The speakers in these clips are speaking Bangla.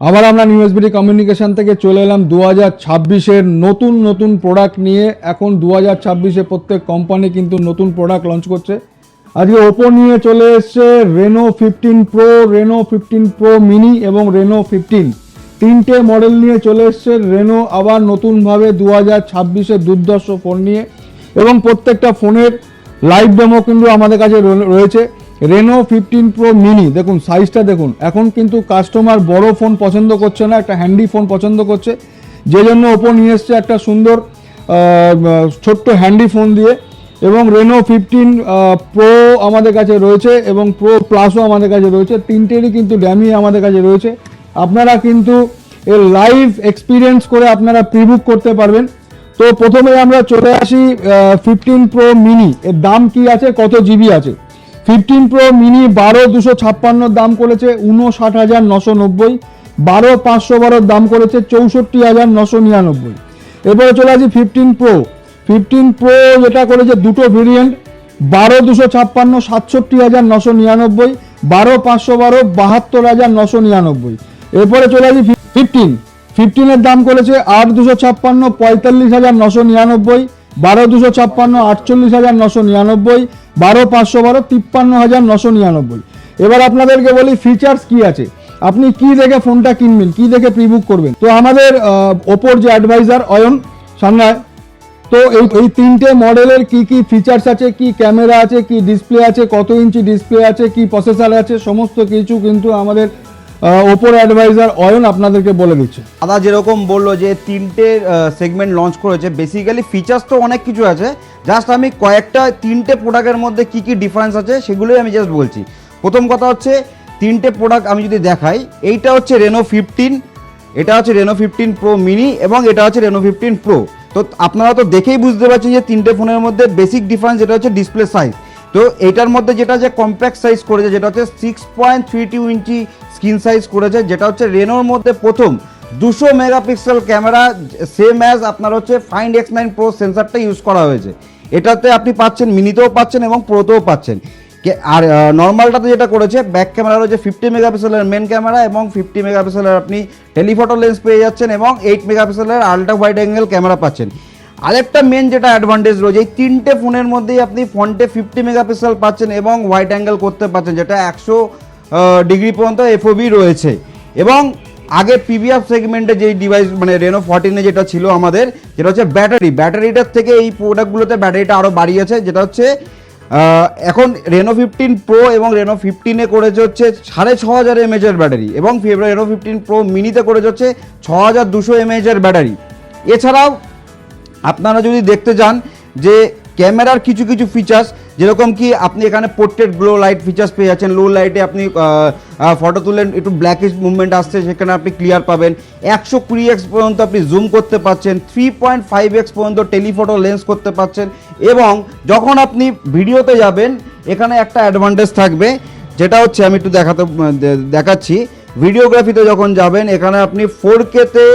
আবার আমরা নিউ এসবিডি কমিউনিকেশন থেকে চলে এলাম 2026-এর নতুন প্রোডাক্ট নিয়ে। এখন 2026-এ প্রত্যেক কোম্পানি কিন্তু নতুন প্রোডাক্ট লঞ্চ করছে। আজকে ওপো নিয়ে চলে এসছে Reno 15 Pro, Reno 15 Pro Mini এবং রেনো 15, তিনটে মডেল নিয়ে চলে এসছে রেনো আবার নতুনভাবে 2026-এর দুর্ধর্ষ ফোন নিয়ে, এবং প্রত্যেকটা ফোনের লাইভ ডেমো কিন্তু আমাদের কাছে রয়েছে। রেনো 15 প্রো মিনি দেখুন, সাইজটা দেখুন। এখন কিন্তু কাস্টমার বড় ফোন পছন্দ করছে না, একটা হ্যান্ডি ফোন পছন্দ করছে, যে জন্য ওপো নিয়ে এসছে একটা সুন্দর ছোট্ট হ্যান্ডি ফোন দিয়ে। এবং রেনো 15 প্রো আমাদের কাছে রয়েছে এবং প্রো প্লাসও আমাদের কাছে রয়েছে, তিনটেরই কিন্তু ড্যামি আমাদের কাছে রয়েছে। আপনারা কিন্তু এর লাইভ এক্সপিরিয়েন্স করে আপনারা প্রিবুক করতে পারবেন। তো প্রথমে আমরা চলে আসি 15 প্রো মিনি, এর দাম কি আছে, কত জিবি আছে। 15 প্রো মিনি 12,256 দাম করেছে 59,990, 12,512 দাম করেছে 64,999। এরপরে চলে আসি 15 প্রো যেটা করেছে দুটো ভেরিয়েন্ট, 12,256 67,999, 12,512 72,999। এরপরে চলে আসি 15 দাম করেছে 8,256 45,999, 12,256 48,999, 12,512 53,999। এবার আপনাদেরকে বলি ফিচার্স কি আছে, আপনি কি দেখে ফোনটা কিনবেন, কি দেখে প্রিবুক করবেন। তো আমাদের ওপোর যে অ্যাডভাইজার অয়ন সামনে, তো এই তিনটে মডেলের কি কি ফিচার্স আছে, কি ক্যামেরা আছে, কি ডিসপ্লে আছে, কত ইঞ্চি ডিসপ্লে আছে, কি প্রসেসর আছে, সমস্ত কিছু কিন্তু আমাদের ওপোর অ্যাডভাইজার অয়ন আপনাদেরকে বলে দিচ্ছে। দাদা যেরকম বললো যে তিনটে সেগমেন্ট লঞ্চ করেছে, বেসিক্যালি ফিচার্স তো অনেক কিছু আছে, জাস্ট আমি কয়েকটা তিনটে প্রোডাক্টের মধ্যে কি কি ডিফারেন্স আছে সেগুলোই আমি জাস্ট বলছি। প্রথম কথা হচ্ছে তিনটে প্রোডাক্ট আমি যদি দেখাই, এইটা হচ্ছে রেনো 15, এটা হচ্ছে রেনো 15 প্রো মিনি এবং এটা হচ্ছে রেনো 15 প্রো। তো আপনারা তো দেখেই বুঝতে পারছেন যে তিনটে ফোনের মধ্যে বেসিক ডিফারেন্স যেটা হচ্ছে ডিসপ্লে সাইজ। তো এটার মধ্যে যেটা যে কম্প্যাক্ট সাইজ করেছে, যেটা হচ্ছে 6.32 ইঞ্চি স্ক্রিন সাইজ করেছে, যেটা হচ্ছে রেনোর মধ্যে প্রথম 200 মেগাপিক্সেল ক্যামেরা, সেম অ্যাজ আপনার হচ্ছে ফাইন্ড X9 প্রো সেন্সারটা ইউজ করা হয়েছে। এটাতে আপনি পাচ্ছেন, মিনিতেও পাচ্ছেন এবং প্রোতেও পাচ্ছেন। আর নর্মালটাতে যেটা করেছে, ব্যাক ক্যামেরা রয়েছে 50 মেগাপিক্সেলের মেন ক্যামেরা এবং 50 মেগাপিক্সেলের আপনি টেলিফটো লেন্স পেয়ে যাচ্ছেন এবং 8 মেগাপিক্সেলের আলট্রা ওয়াইড অ্যাঙ্গেল ক্যামেরা পাচ্ছেন। আরেকটা মেন যেটা অ্যাডভান্টেজ রয়েছে, এই তিনটে ফোনের মধ্যেই আপনি ফ্রন্টে 50 মেগাপিক্সেল পাচ্ছেন এবং ওয়াইড অ্যাঙ্গেল করতে পাচ্ছেন, যেটা 100 ডিগ্রি পর্যন্ত এফওবি রয়েছে। এবং আগে পিভিএফ সেগমেন্টে যেই ডিভাইস মানে রেনো 14-এ যেটা ছিল আমাদের, যেটা হচ্ছে ব্যাটারিটার থেকে এই প্রোডাক্টগুলোতে ব্যাটারিটা আরও বাড়িয়েছে, যেটা হচ্ছে এখন রেনো 15 প্রো এবং রেনো 15-এ করেছে হচ্ছে 6,500 mAh ব্যাটারি এবং রেনো 15 প্রো মিনিতে করেছে হচ্ছে 6,200 mAh ব্যাটারি। এছাড়াও আপনারা যদি দেখতে যান যে ক্যামেরার কিছু কিছু ফিচার্স, যেরকম কি আপনি এখানে পোর্ট্রেট গ্লো লাইট ফিচার্স পেয়ে যাচ্ছেন, লো লাইটে আপনি ফটো তুলেন, একটু ব্ল্যাকিশ মুভমেন্ট আসছে, সেখানে আপনি ক্লিয়ার পাবেন। 120x পর্যন্ত আপনি জুম করতে পারছেন, 3.5x পর্যন্ত টেলিফটো লেন্স করতে পারছেন। এবং যখন আপনি ভিডিওতে যাবেন, এখানে একটা অ্যাডভান্টেজ থাকবে, যেটা হচ্ছে আমি একটু দেখাচ্ছি। ভিডিওগ্রাফিতে যখন যাবেন, এখানে আপনি 4K-তে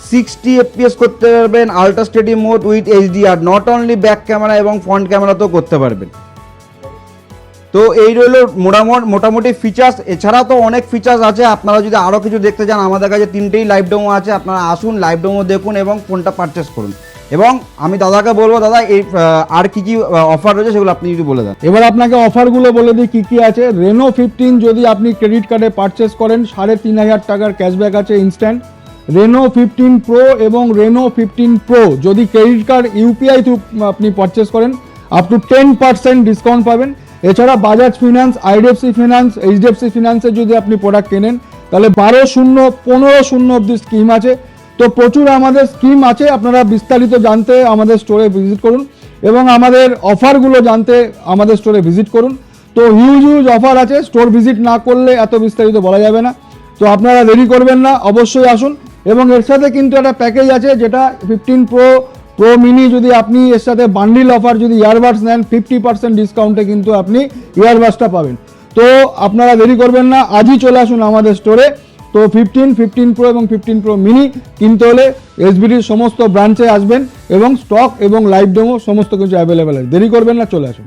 60 FPS করতে পারবেন, ultra steady mode with HDR, not only back camera এবং ফ্রন্ট ক্যামেরাতেও করতে পারবেন। তো এই রইল মোটামুটি ফিচার্স। এছাড়া তো অনেক ফিচার্স আছে, আপনারা যদি আরও কিছু দেখতে চান, আমাদের কাছে তিনটেই লাইভ ডেমো আছে, আপনারা আসুন, লাইভ ডেমো দেখুন এবং ফোনটা পারচেস করুন। এবং আমি দাদাকে বলবো, দাদা এই আর কি কি অফার রয়েছে সেগুলো আপনি যদি বলে দেন। এবার আপনাকে অফারগুলো বলে দিই কি কি আছে। রেনো 15 যদি আপনি ক্রেডিট কার্ডে পারচেস করেন, 3,500 টাকার ক্যাশব্যাক আছে ইনস্ট্যান্ট। রেনো 15 প্রো এবং রেনো 15 প্রো যদি ক্রেডিট কার্ড ইউপিআই থ্রু আপনি পারচেস করেন, আপ টু 10% ডিসকাউন্ট পাবেন। এছাড়া Bajaj finance, IDFC finance, HDFC ফিনান্সের যদি আপনি প্রোডাক্ট কেনেন, তাহলে 12/0 অব্দি স্কিম আছে। তো প্রচুর আমাদের স্কিম আছে, আপনারা বিস্তারিত জানতে আমাদের স্টোরে ভিজিট করুন এবং আমাদের অফারগুলো জানতে আমাদের স্টোরে ভিজিট করুন। তো হিউজ অফার আছে, স্টোর ভিজিট না করলে এত বিস্তারিত বলা যাবে না। তো আপনারা দেরি করবেন না, অবশ্যই আসুন। এবং এর সাথে কিন্তু একটা প্যাকেজ আছে, যেটা 15 প্রো মিনি যদি আপনি এর সাথে বান্ডিল অফার যদি ইয়ারবাডস নেন, 50% ডিসকাউন্টে কিন্তু আপনি ইয়ারবাডসটা পাবেন। তো আপনারা দেরি করবেন না, আজই চলে আসুন আমাদের স্টোরে। তো 15 প্রো এবং 15 প্রো মিনি কিনতে হলে এসবিডির সমস্ত ব্রাঞ্চে আসবেন এবং স্টক এবং লাইভ ডেমো সমস্ত কিছু অ্যাভেলেবেল আছে। দেরি করবেন না, চলে আসুন।